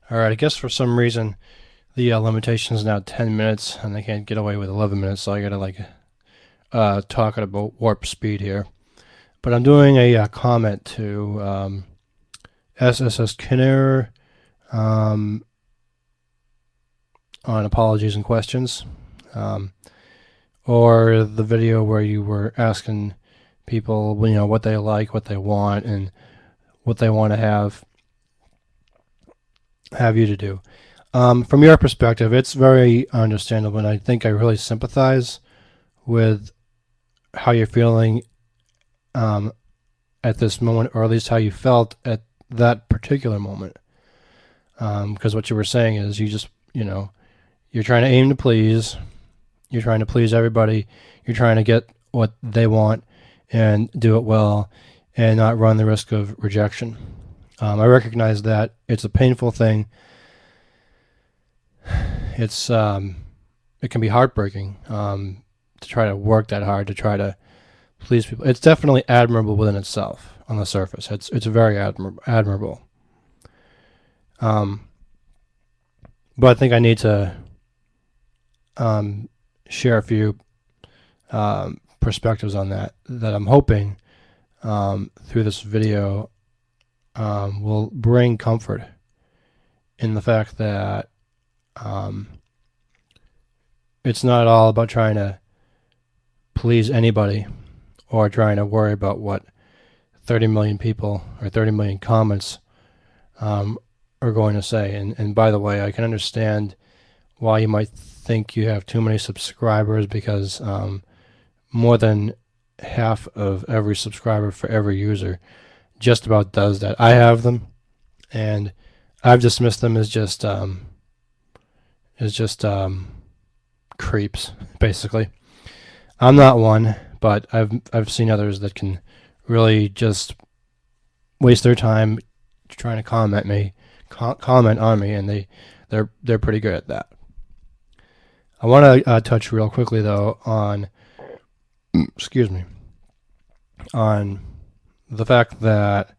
Alright, I guess for some reason the limitation is now 10 minutes and they can't get away with 11 minutes, so I gotta talk at about warp speed here. But I'm doing a comment to SSS Kinner um, on apologies and questions, um, or the video where you were asking people, what they like, what they want, and what they want to have you to do. From your perspective, it's very understandable, and I think I really sympathize with how you're feeling um, at this moment, or at least how you felt at that particular moment. Because what you were saying is you're trying to aim to please, you're trying to please everybody, you're trying to get what they want and do it well and not run the risk of rejection. I recognize that it's a painful thing. It can be heartbreaking to try to work that hard to try to please people. It's definitely admirable within itself on the surface. It's very admirable. But I think I need to share a few perspectives on that I'm hoping through this video will bring comfort in the fact that it's not all about trying to please anybody or trying to worry about what 30 million people or 30 million comments are going to say. And by the way, I can understand why you might think you have too many subscribers, because more than half of every subscriber for every user just about does that. I have them, and I've dismissed them as just creeps, basically. I'm not one, but I've seen others that can really just waste their time trying to comment on me, and they're pretty good at that. I want to touch real quickly though on excuse me on the fact that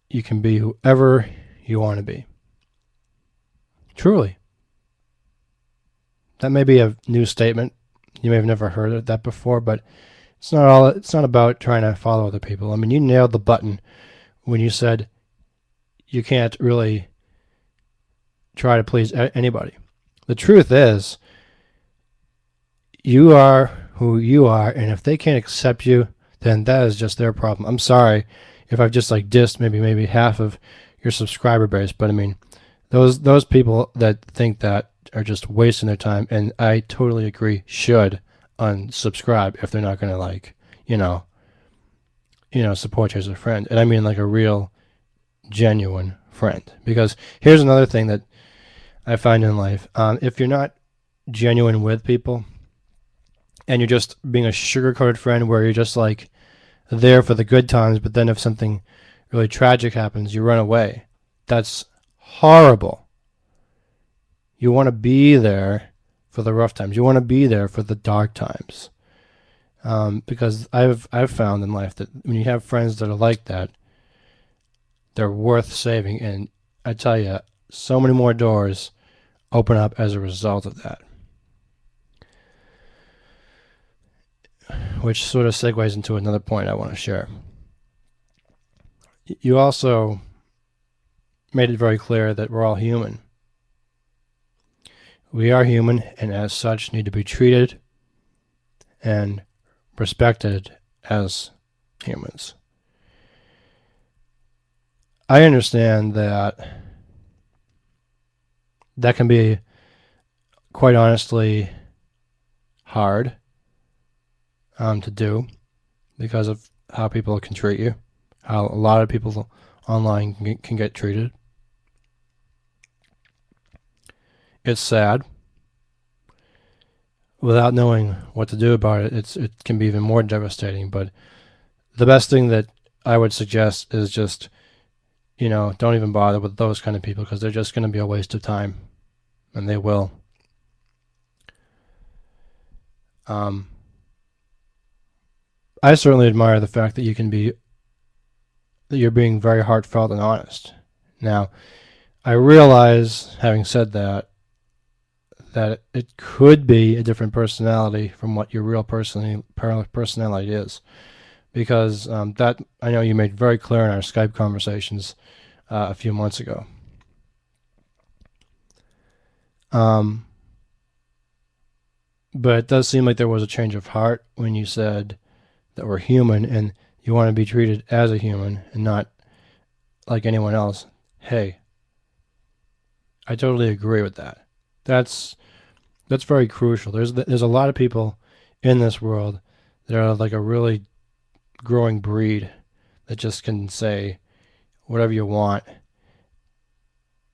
you can be whoever you want to be. Truly. That may be a new statement. You may have never heard that before, but it's not about trying to follow other people. I mean, you nailed the button when you said you can't really try to please anybody. The truth is, you are who you are, and if they can't accept you, then that is just their problem. I'm sorry if I've just dissed maybe half of your subscriber base, but I mean, those people that think that are just wasting their time, and I totally agree, should unsubscribe if they're not going to support you as a friend. And I mean like a real, genuine friend. Because here's another thing that I find in life. If you're not genuine with people, and you're just being a sugar-coated friend where you're just there for the good times, but then if something really tragic happens, you run away. That's horrible. You want to be there for the rough times. You want to be there for the dark times. Because I've found in life that when you have friends that are like that, they're worth saving. And I tell you, so many more doors open up as a result of that. Which sort of segues into another point I want to share. You also made it very clear that we're all human. We are human, and as such need to be treated and respected as humans. I understand that can be, quite honestly, hard to do because of how people can treat you, how a lot of people online can get treated. It's sad. Without knowing what to do about it, it can be even more devastating. But the best thing that I would suggest is just, don't even bother with those kind of people, because they're just going to be a waste of time, and they will. I certainly admire the fact that you're being very heartfelt and honest. Now, I realize, having said that, that it could be a different personality from what your real personality is, because that I know you made very clear in our Skype conversations a few months ago. But it does seem like there was a change of heart when you said that we're human and you want to be treated as a human and not like anyone else. Hey, I totally agree with that. That's very crucial. There's a lot of people in this world that are like a really growing breed that just can say whatever you want,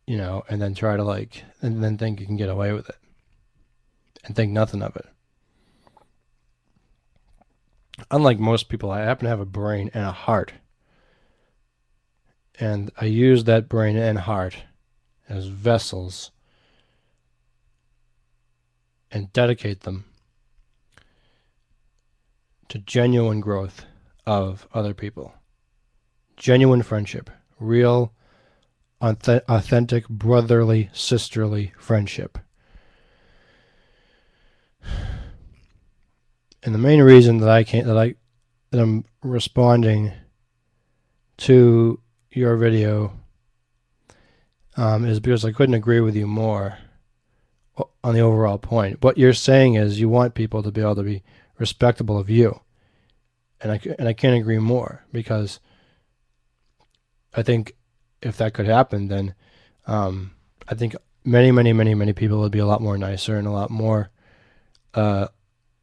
and then try to and then think you can get away with it and think nothing of it. Unlike most people, I happen to have a brain and a heart. And I use that brain and heart as vessels and dedicate them to genuine growth of other people. Genuine friendship. Real, authentic, brotherly, sisterly friendship. And the main reason that I'm responding to your video is because I couldn't agree with you more on the overall point. What you're saying is you want people to be able to be respectable of you, and I can't agree more, because I think if that could happen, then I think many people would be a lot more nicer and a lot more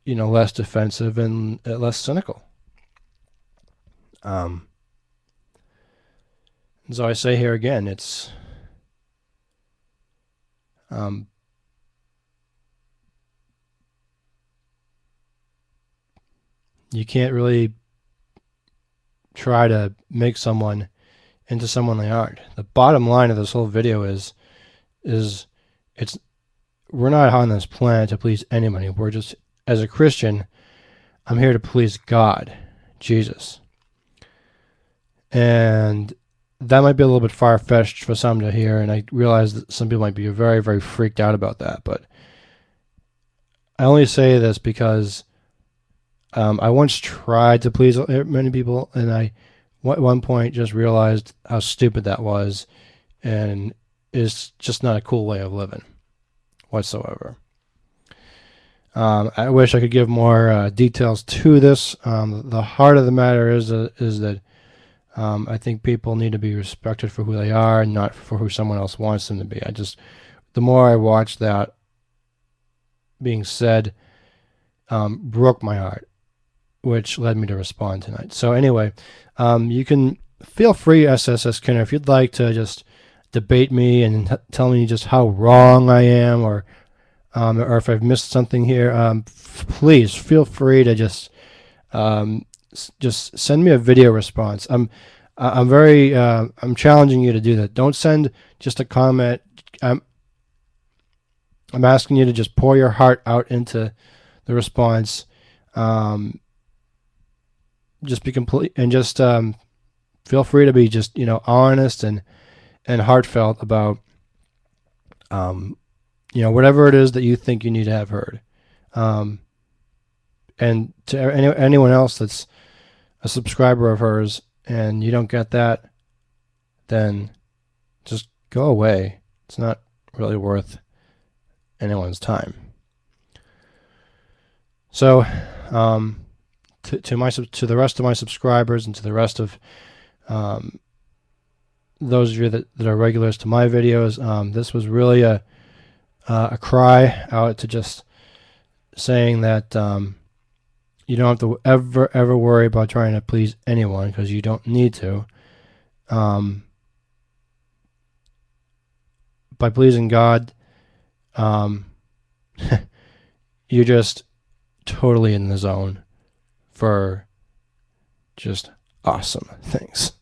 less defensive and less cynical. And so I say here again, it's you can't really try to make someone into someone they aren't. The bottom line of this whole video is we're not on this planet to please anybody. We're just, as a Christian, I'm here to please God, Jesus. And that might be a little bit far-fetched for some to hear, and I realize that some people might be very, very freaked out about that, but I only say this because I once tried to please many people, and I at one point just realized how stupid that was, and it's just not a cool way of living whatsoever. I wish I could give more details to this. The heart of the matter is that I think people need to be respected for who they are and not for who someone else wants them to be. The more I watch that being said, broke my heart, which led me to respond tonight. So anyway, you can feel free, SSS Kenner, if you'd like to just debate me and tell me just how wrong I am, or if I've missed something here. Please feel free to just send me a video response. I'm challenging you to do that. Don't send just a comment. I'm asking you to just pour your heart out into the response. Just be complete, and just feel free to be just honest and heartfelt about whatever it is that you think you need to have heard. And to anyone else that's a subscriber of hers and you don't get that, then just go away. It's not really worth anyone's time. So to the rest of my subscribers and to the rest of those of you that are regulars to my videos, this was really a cry out to just saying that you don't have to ever worry about trying to please anyone, because you don't need to. By pleasing God, you're just totally in the zone for just awesome things.